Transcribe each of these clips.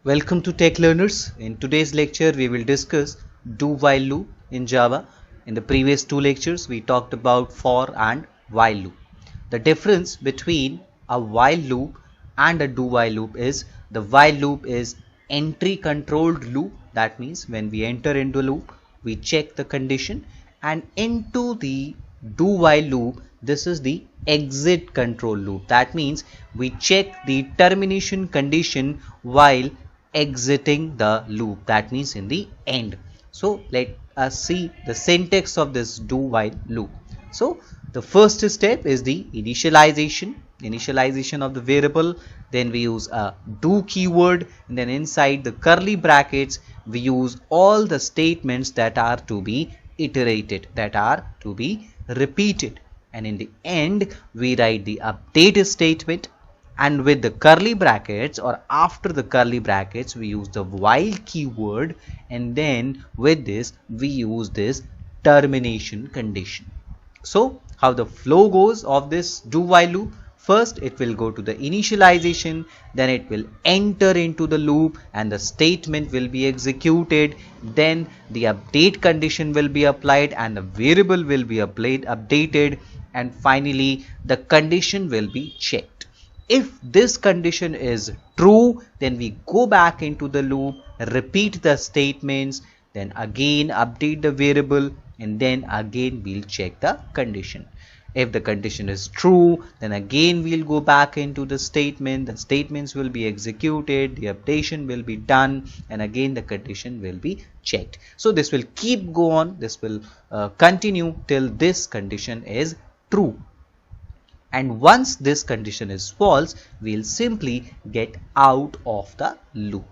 Welcome to Tech Learners. In today's lecture, we will discuss do-while loop in Java. In the previous two lectures, we talked about for and while loop. The difference between a while loop and a do-while loop is the while loop is entry controlled loop. That means when we enter into a loop, we check the condition, and into the do-while loop, this is the exit control loop. That means we check the termination condition while exiting the loop, that means in the end. So let us see the syntax of this do while loop. So the first step is the initialization of the variable. Then we use a do keyword, and then inside the curly brackets we use all the statements that are to be iterated, that are to be repeated, and in the end we write the update statement. And with the curly brackets, or after the curly brackets, we use the while keyword, and then with this we use this termination condition. So how the flow goes of this do while loop: first it will go to the initialization, then it will enter into the loop and the statement will be executed, then the update condition will be applied and the variable will be updated, and finally the condition will be checked. If this condition is true, then we go back into the loop, repeat the statements, then again update the variable, and then again we'll check the condition. If the condition is true, then again we'll go back into the statement, the statements will be executed, the updation will be done, and again the condition will be checked. So this will keep go on, this will continue till this condition is true. And once this condition is false, we'll simply get out of the loop.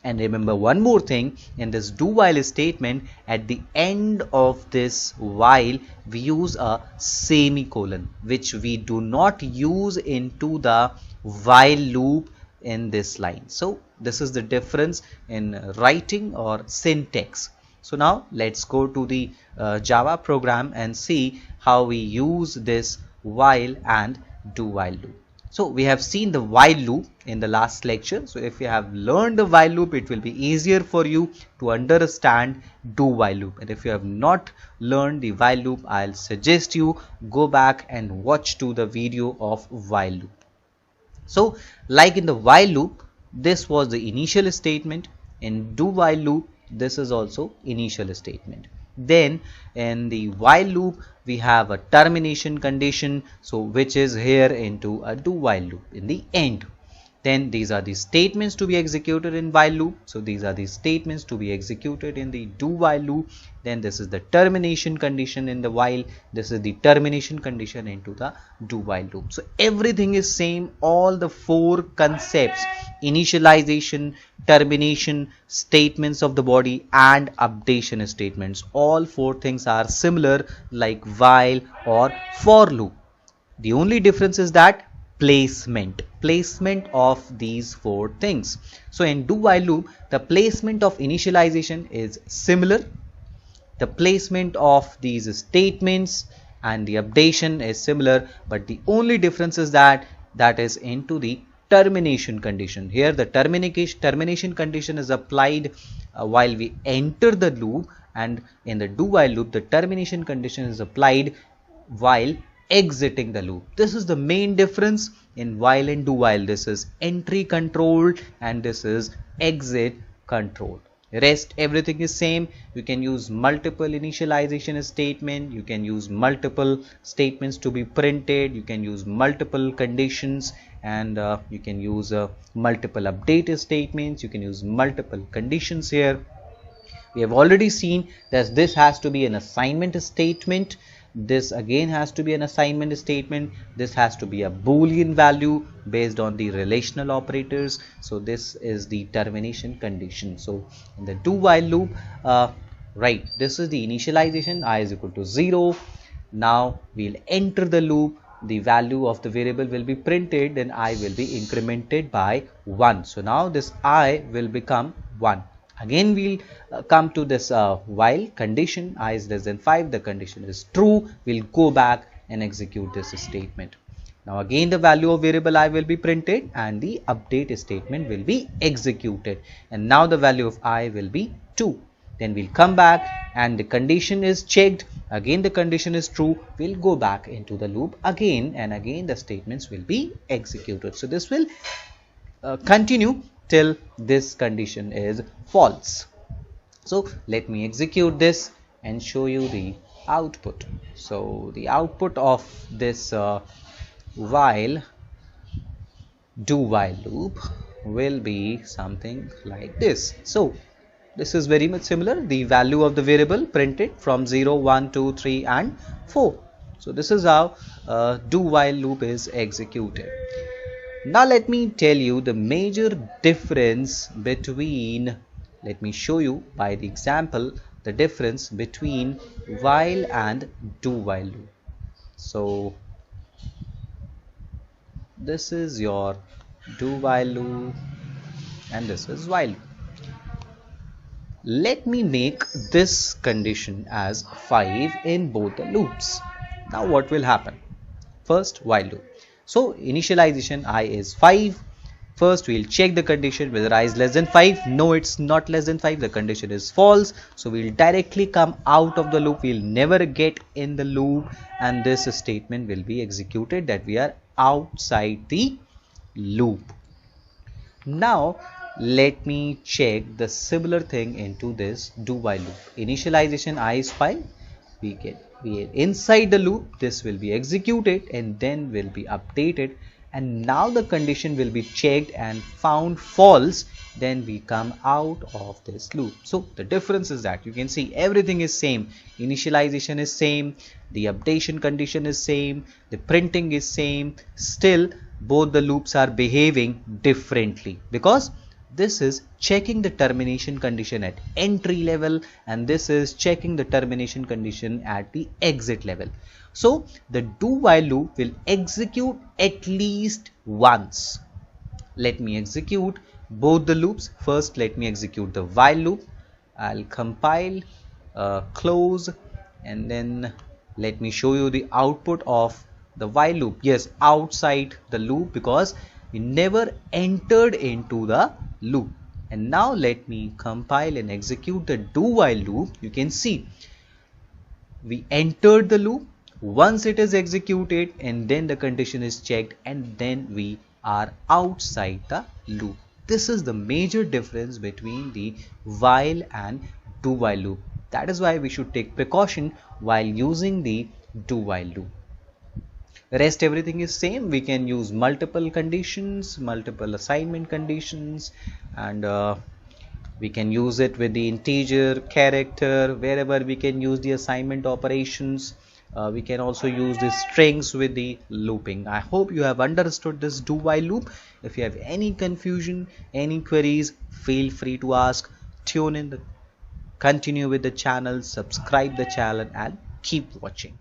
And remember one more thing, in this do while statement, at the end of this while we use a semicolon, which we do not use into the while loop in this line. So this is the difference in writing or syntax. So now let's go to the Java program and see how we use this while and do while loop. So we have seen the while loop in the last lecture. So if you have learned the while loop, it will be easier for you to understand do while loop. And if you have not learned the while loop, I'll suggest you go back and watch to the video of while loop. So like in the while loop, this was the initial statement. In do while loop, this is also initial statement. Then in the while loop we have a termination condition, so which is here into a do while loop in the end. Then these are the statements to be executed in while loop, so these are the statements to be executed in the do while loop. Then this is the termination condition in the while, this is the termination condition into the do while loop. So everything is same, all the four concepts: initialization, termination, statements of the body, and updation statements, all four things are similar like while or for loop. The only difference is that placement of these four things. So in do while loop, the placement of initialization is similar, the placement of these statements and the updation is similar, but the only difference is that is into the termination condition. Here the termination condition is applied while we enter the loop, and in the do while loop the termination condition is applied while exiting the loop. This is the main difference in while and do while. This is entry controlled and this is exit controlled. Rest everything is same. You can use multiple initialization statement, you can use multiple statements to be printed, you can use multiple conditions, and you can use multiple update statements, you can use multiple conditions here. We have already seen that this has to be an assignment statement, this again has to be an assignment statement, this has to be a boolean value based on the relational operators. So this is the termination condition. So in the do while loop, right, this is the initialization, I is equal to 0. Now we'll enter the loop, the value of the variable will be printed, then I will be incremented by 1. So now this I will become 1. Again we'll come to this while condition, I is less than 5, the condition is true, we'll go back and execute this statement. Now again the value of variable I will be printed and the update statement will be executed, and now the value of I will be 2. Then we'll come back and the condition is checked. Again the condition is true. We'll go back into the loop again, and again the statements will be executed. So this will continue till this condition is false. So let me execute this and show you the output. So the output of this do while loop will be something like this. So this is very much similar. The value of the variable printed from 0, 1, 2, 3 and 4. So this is how do while loop is executed. Now let me tell you the major difference between, let me show you by the example, the difference between while and do while loop. So this is your do while loop and this is while loop. Let me make this condition as 5 in both the loops. Now what will happen? First, while loop. So initialization I is 5. First we'll check the condition whether I is less than 5. No, it's not less than 5. The condition is false. So we'll directly come out of the loop. We'll never get in the loop, and this statement will be executed that we are outside the loop. Now let me check the similar thing into this do while loop. Initialization I is 5. We are inside the loop. This will be executed and then will be updated, and now the condition will be checked and found false. Then we come out of this loop. So the difference is that you can see everything is same. Initialization is same, the updation condition is same, the printing is same. Still both the loops are behaving differently because this is checking the termination condition at entry level and this is checking the termination condition at the exit level. So the do while loop will execute at least once. Let me execute both the loops. First let me execute the while loop. I'll compile, close, and then let me show you the output of the while loop. Yes, outside the loop because we never entered into the loop. And now let me compile and execute the do while loop. You can see we entered the loop. Once it is executed and then the condition is checked and then we are outside the loop. This is the major difference between the while and do while loop. That is why we should take precaution while using the do while loop. Rest everything is same. We can use multiple conditions, multiple assignment conditions, and we can use it with the integer, character, wherever we can use the assignment operations. We can also use the strings with the looping. I hope you have understood this do while loop. If you have any confusion, any queries, feel free to ask. Tune in, continue with the channel, subscribe the channel and keep watching.